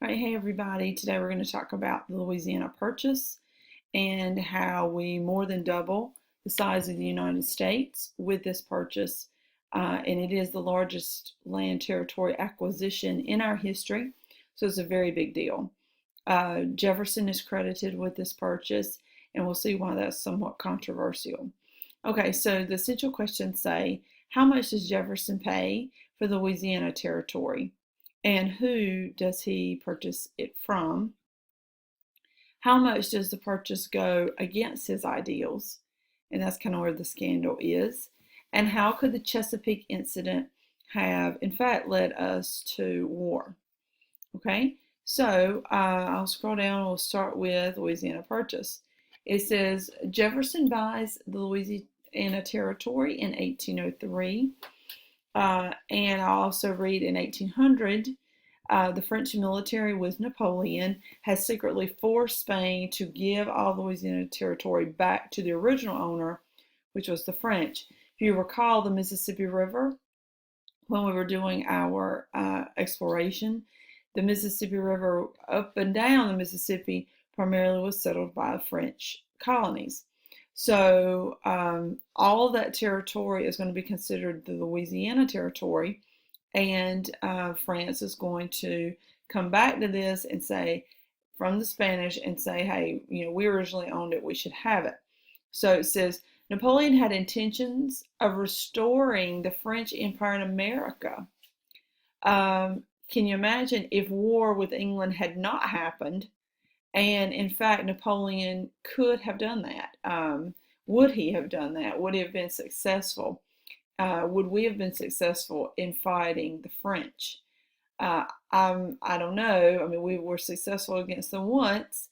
All right, hey everybody. Today we're going to talk about the Louisiana Purchase and how we more than double the size of the United States with this purchase. And it is the largest land territory acquisition in our history, so it's a very big deal. Jefferson is credited with this purchase, and we'll see why that's somewhat controversial. Okay, so the central questions say, how much does Jefferson pay for the Louisiana Territory? And who does he purchase it from? How much does the purchase go against his ideals? And that's kind of where the scandal is. And how could the Chesapeake incident have, in fact, led us to war? Okay, so I'll scroll down. We'll start with Louisiana Purchase. It says Jefferson buys the Louisiana Territory in 1803. And I also read in 1800, the French military with Napoleon had secretly forced Spain to give all Louisiana territory back to the original owner, which was the French. If you recall the Mississippi River, when we were doing our exploration, the Mississippi River up and down the Mississippi primarily was settled by French colonies. So all of that territory is going to be considered the Louisiana Territory, and France is going to come back to this and say, from the Spanish, and say, hey, we originally owned it, we should have it. So it says, Napoleon had intentions of restoring the French Empire in America. Can you imagine if war with England had not happened? And in fact, Napoleon could have done that. Would he have done that? Would he have been successful? Would we have been successful in fighting the French? I don't know. I mean, we were successful against them once.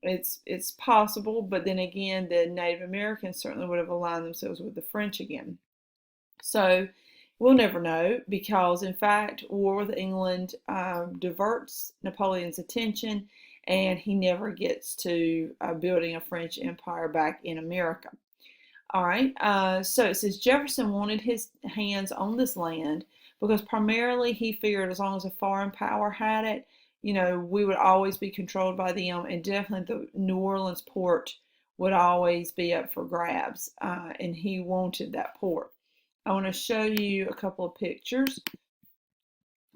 It's possible, but then again, the Native Americans certainly would have aligned themselves with the French again. So we'll never know, because in fact, war with England diverts Napoleon's attention, and he never gets to building a French empire back in America. All right, so it says Jefferson wanted his hands on this land because primarily he figured as long as a foreign power had it, we would always be controlled by them, and definitely the New Orleans port would always be up for grabs, and he wanted that port. I want to show you a couple of pictures.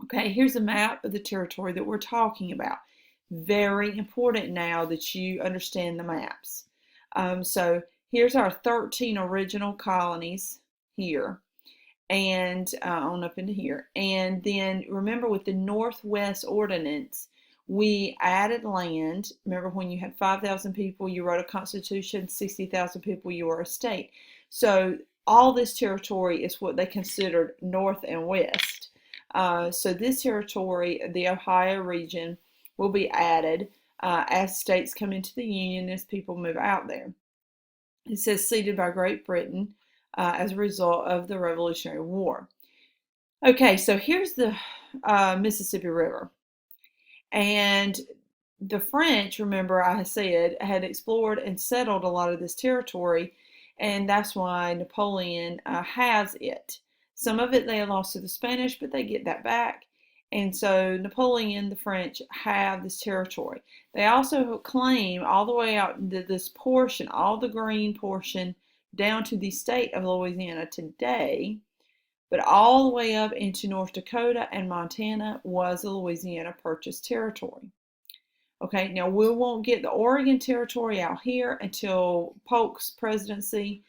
Okay, here's a map of the territory that we're talking about. Very important now that you understand the maps. So here's our 13 original colonies here, and on up into here. And then remember, with the Northwest Ordinance, we added land. Remember, when you had 5,000 people, you wrote a constitution, 60,000 people, you were a state. So all this territory is what they considered North and West. So this territory, the Ohio region, will be added as states come into the Union, as people move out there. It says ceded by Great Britain as a result of the Revolutionary War. Okay, so here's the Mississippi River. And the French, remember I said, had explored and settled a lot of this territory, and that's why Napoleon has it. Some of it they lost to the Spanish, but they get that back. And so Napoleon, the French, have this territory. They also claim all the way out this portion, all the green portion, down to the state of Louisiana today, but all the way up into North Dakota and Montana was the Louisiana Purchase territory. Okay, now we won't get the Oregon territory out here until Polk's presidency.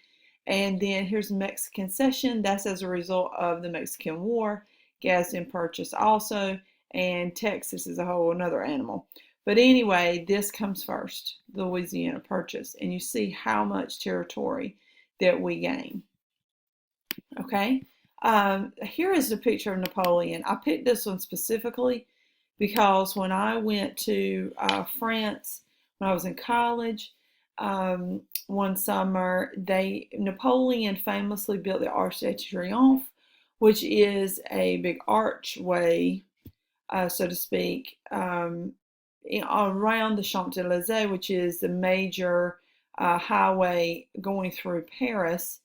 And then here's the Mexican cession. That's as a result of the Mexican War. Gadsden Purchase also. And Texas is a whole another animal. But anyway, this comes first, the Louisiana Purchase. And you see how much territory that we gain. Okay, here is a picture of Napoleon. I picked this one specifically because when I went to France when I was in college one summer, Napoleon famously built the Arc de Triomphe, which is a big archway, so to speak, around the Champs-Élysées, which is the major highway going through Paris.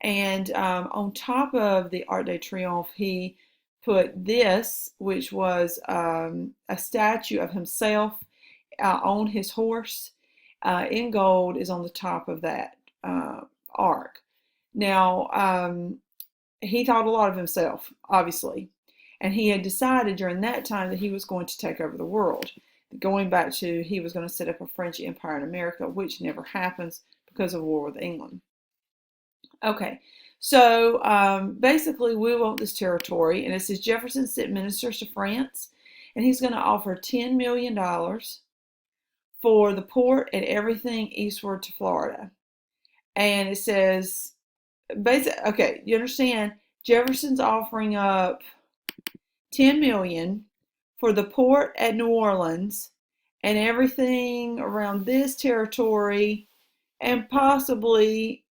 And on top of the Arc de Triomphe, he put this, which was a statue of himself on his horse in gold, is on the top of that ark. Now, he thought a lot of himself, obviously, and he had decided during that time that he was going to take over the world. Going back to, he was going to set up a French empire in America, which never happens because of war with England. Okay, so basically we want this territory, and it says Jefferson sent ministers to France, and he's going to offer $10 million for the port and everything eastward to Florida. And it says, okay, you understand, Jefferson's offering up $10 million for the port at New Orleans and everything around this territory, and possibly,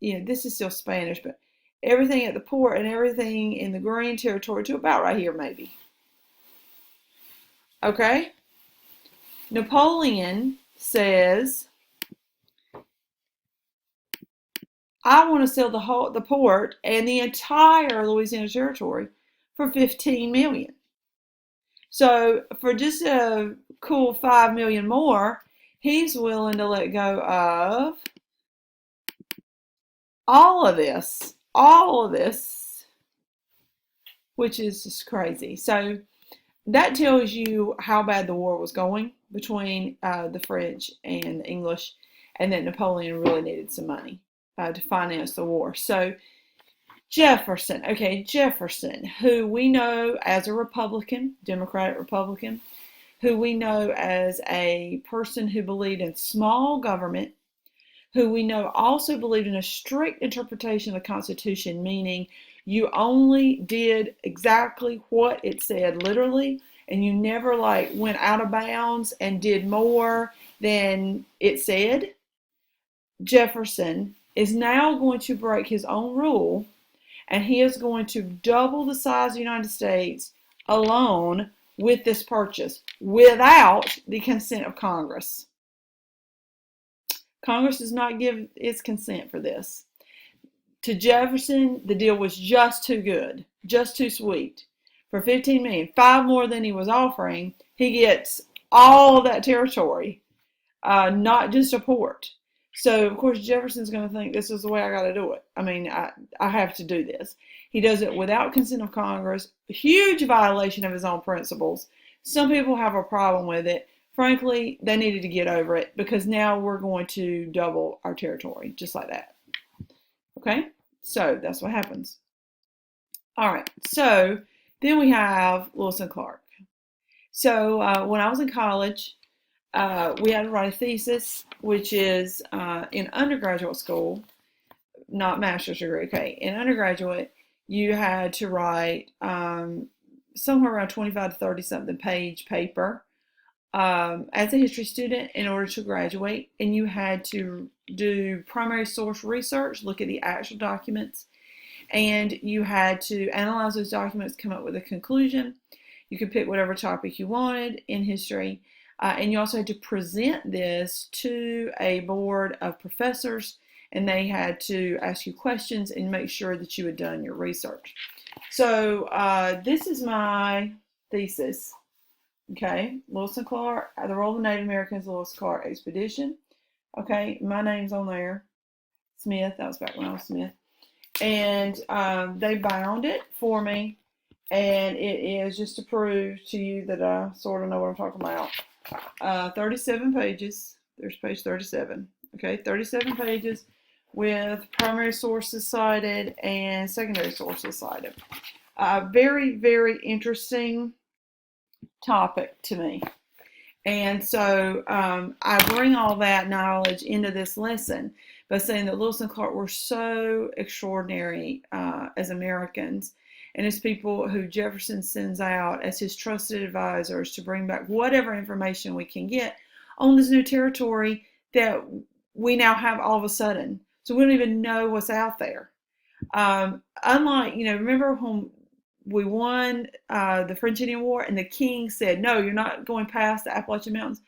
this is still Spanish, but everything at the port and everything in the Green territory to about right here, maybe. Okay? Napoleon says, I want to sell the port and the entire Louisiana territory for $15 million. So for just a cool $5 million more, he's willing to let go of all of this, which is just crazy. So that tells you how bad the war was going between the French and the English, and that Napoleon really needed some money to finance the war. So Jefferson, who we know as a Republican, Democratic Republican, who we know as a person who believed in small government, who we know also believed in a strict interpretation of the Constitution, meaning you only did exactly what it said literally, and you never went out of bounds and did more than it said. Jefferson is now going to break his own rule, and he is going to double the size of the United States alone with this purchase without the consent of Congress. Congress does not give its consent for this. To Jefferson, the deal was just too good, just too sweet. For $15 million, 5 more than he was offering, he gets all of that territory, not just a port. So, of course, Jefferson's going to think this is the way I got to do it. I mean, I have to do this. He does it without consent of Congress. Huge violation of his own principles. Some people have a problem with it. Frankly, they needed to get over it, because now we're going to double our territory, just like that. Okay? So, that's what happens. All right. So, then we have Lewis and Clark. So, when I was in college, we had to write a thesis, which is in undergraduate school, not master's degree. Okay, in undergraduate, you had to write somewhere around 25 to 30 something page paper as a history student in order to graduate, and you had to do primary source research, look at the actual documents, and you had to analyze those documents, come up with a conclusion. You could pick whatever topic you wanted in history. And you also had to present this to a board of professors, and they had to ask you questions and make sure that you had done your research. So this is my thesis. Okay, Lewis and Clark, the role of the Native Americans, Lewis and Clark expedition. Okay, my name's on there. Smith, that was back when I was Smith. And they bound it for me, and it is just to prove to you that I sort of know what I'm talking about. 37 pages. There's page 37. Okay, 37 pages with primary sources cited and secondary sources cited. Very, very interesting topic to me. And so I bring all that knowledge into this lesson by saying that Lewis and Clark were so extraordinary as Americans, and as people who Jefferson sends out as his trusted advisors to bring back whatever information we can get on this new territory that we now have all of a sudden. So we don't even know what's out there. Unlike, remember when we won the French Indian War and the king said, no, you're not going past the Appalachian Mountains.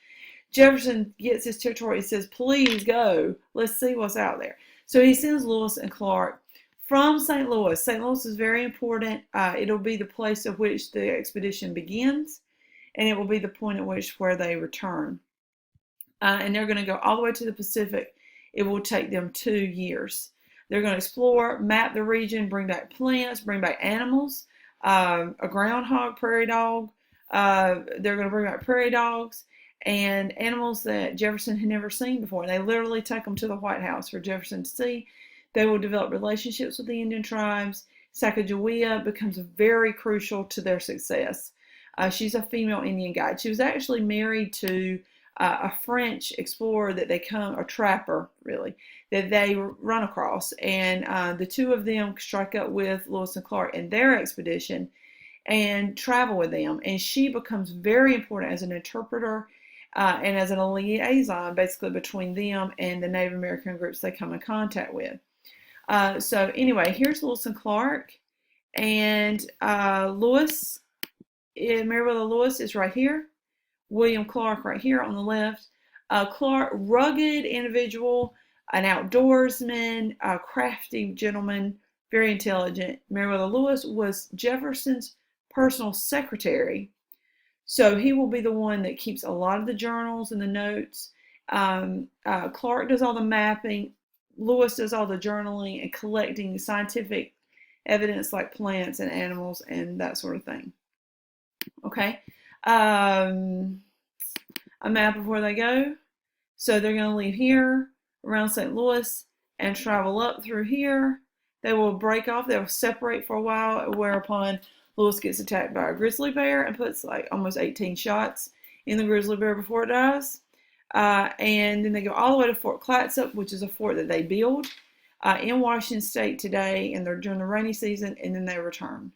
Jefferson gets his territory and says, please go. Let's see what's out there. So he sends Lewis and Clark from St. Louis. St. Louis is very important. It'll be the place at which the expedition begins, and it will be the point at which where they return. And they're going to go all the way to the Pacific. It will take them 2 years. They're going to explore, map the region, bring back plants, bring back animals, a groundhog, prairie dog. They're going to bring back prairie dogs and animals that Jefferson had never seen before. And they literally take them to the White House for Jefferson to see. They will develop relationships with the Indian tribes. Sacagawea becomes very crucial to their success. She's a female Indian guide. She was actually married to a French explorer that they come, a trapper really, that they run across. And the two of them strike up with Lewis and Clark in their expedition and travel with them. And she becomes very important as an interpreter and as a liaison basically between them and the Native American groups they come in contact with. So anyway, here's Lewis and Clark. And Lewis, Meriwether Lewis is right here. William Clark right here on the left. Clark, rugged individual, an outdoorsman, a crafty gentleman, very intelligent. Meriwether Lewis was Jefferson's personal secretary. So he will be the one that keeps a lot of the journals and the notes. Clark does all the mapping. Lewis does all the journaling and collecting scientific evidence like plants and animals and that sort of thing. Okay. A map of where they go. So they're going to leave here around St. Louis and travel up through here. They will break off. They will separate for a while, whereupon Lewis gets attacked by a grizzly bear and puts like almost 18 shots in the grizzly bear before it dies. And then they go all the way to Fort Clatsop, which is a fort that they build in Washington State today, and they're during the rainy season, and then they return.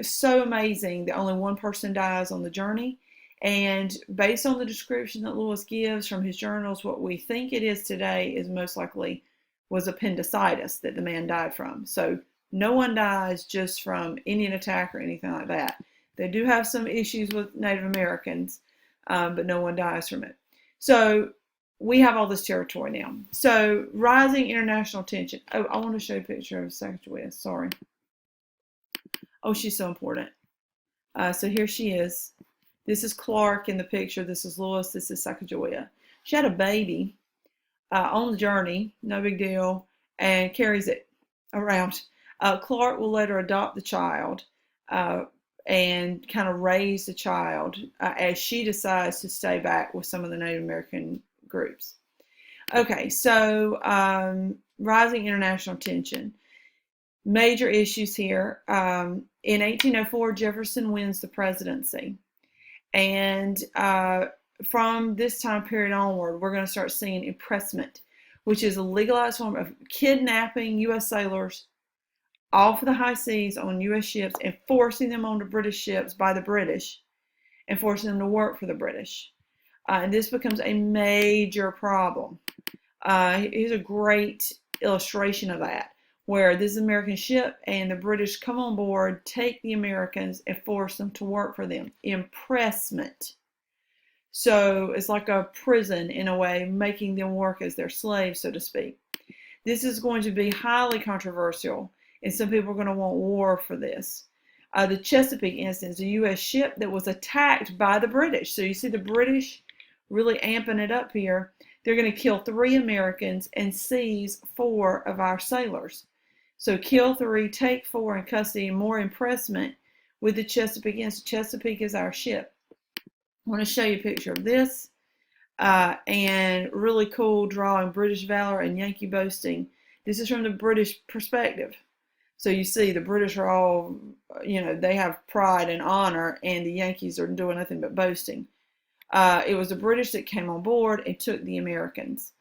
So amazing that only one person dies on the journey. And based on the description that Lewis gives from his journals, what we think it is today is most likely was appendicitis that the man died from. So no one dies just from Indian attack or anything like that. They do have some issues with Native Americans, but no one dies from it. So we have all this territory now. So rising international tension. Oh, I want to show you a picture of Sacagawea. Sorry. Oh, she's so important. So here she is. This is Clark in the picture. This is Lewis. This is Sacagawea. She had a baby on the journey, no big deal, and carries it around. Clark will later adopt the child and kind of raise the child as she decides to stay back with some of the Native American groups. Okay, so rising international tension. Major issues here. In 1804, Jefferson wins the presidency. And from this time period onward, we're going to start seeing impressment, which is a legalized form of kidnapping U.S. sailors off the high seas on U.S. ships and forcing them onto British ships by the British and forcing them to work for the British. And this becomes a major problem. Here's a great illustration of that, where this American ship and the British come on board, take the Americans, and force them to work for them. Impressment. So it's like a prison in a way, making them work as their slaves, so to speak. This is going to be highly controversial, and some people are going to want war for this. The Chesapeake instance, a U.S. ship that was attacked by the British. So you see the British really amping it up here. They're going to kill 3 Americans and seize 4 of our sailors. So kill 3, take 4 in custody, and more impressment with the Chesapeake instance. Chesapeake is our ship. I want to show you a picture of this. And really cool drawing British valor and Yankee boasting. This is from the British perspective. So you see the British are all, they have pride and honor, and the Yankees are doing nothing but boasting. It was the British that came on board and took the Americans.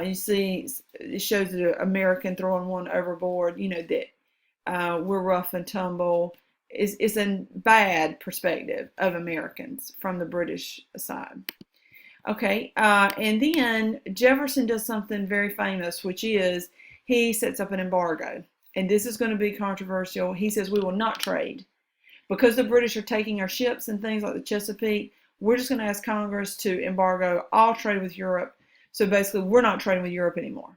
You see, it shows the American throwing one overboard, that we're rough and tumble. It's a bad perspective of Americans from the British side. Okay, and then Jefferson does something very famous, which is he sets up an embargo. And this is going to be controversial. He says we will not trade. Because the British are taking our ships and things like the Chesapeake, we're just going to ask Congress to embargo all trade with Europe. So basically, we're not trading with Europe anymore.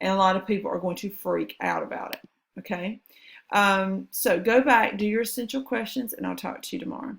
and a lot of people are going to freak out about it. Okay, so go back, do your essential questions, and I'll talk to you tomorrow.